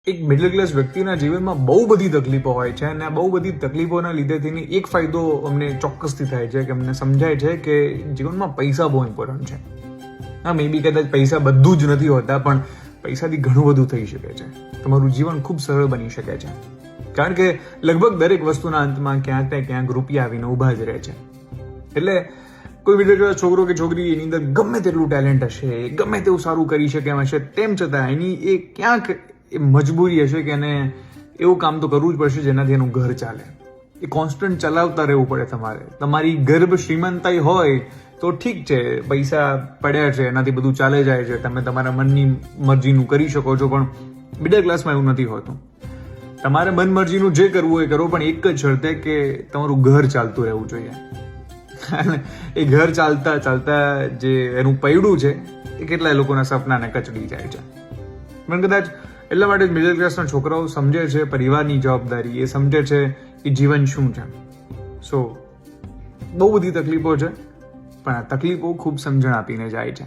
એક middle class વ્યક્તિના જીવનમાં બહુ બધી તકલીફો હોય છે અને આ બહુ બધી તકલીફોના લીધેથી એક ફાયદો અમને ચોક્કસથી થાય છે કે અમને સમજાય છે કે જીવનમાં પૈસા બહુ ઇમ્પોર્ટન્ટ છે. હા, મે બી કદાચ પૈસા બધું જ નથી હોતા, પણ પૈસાથી ઘણું બધું થઈ શકે છે. તમારું જીવન ખૂબ સરળ બની શકે છે, કારણ કે લગભગ દરેક વસ્તુના અંતમાં ક્યાંક ને ક્યાંક રૂપિયા આવીને ઊભા જ રહે છે. એટલે કોઈ મિડલ ક્લાસ છોકરો કે છોકરી એની અંદર ગમે તેટલું ટેલેન્ટ હશે, ગમે તેવું સારું કરી શકે એમ હશે, તેમ છતાં એની એ ક્યાંક એ મજબૂરી હશે કે એને એવું કામ તો કરવું જ પડશે જેનાથી એનું ઘર ચાલે. એ કોન્સ્ટન્ટ ચલાવતા રહેવું પડે તમારે. તમારી ગર્ભ શ્રીમંતાઈ હોય તો ઠીક છે, પૈસા પડ્યા છે, એનાથી બધું ચાલે જાય છે, તમે તમારા મનની મરજીનું કરી શકો છો. પણ મિડલ ક્લાસમાં એવું નથી હોતું. તમારે મન મરજીનું જે કરવું હોય કરો, પણ એક જ શરતે કે તમારું ઘર ચાલતું રહેવું જોઈએ. એ ઘર ચાલતા ચાલતા જે એનું પૈડું છે એ કેટલાય લોકોના સપનાને કચડી જાય છે. પણ કદાચ એટલા માટે મિડલ ક્લાસના છોકરાઓ સમજે છે પરિવારની જવાબદારી, એ સમજે છે કે જીવન શું છે. સો બહુ બધી તકલીફો છે, પણ આ તકલીફો ખૂબ સમજણ આપીને જાય છે.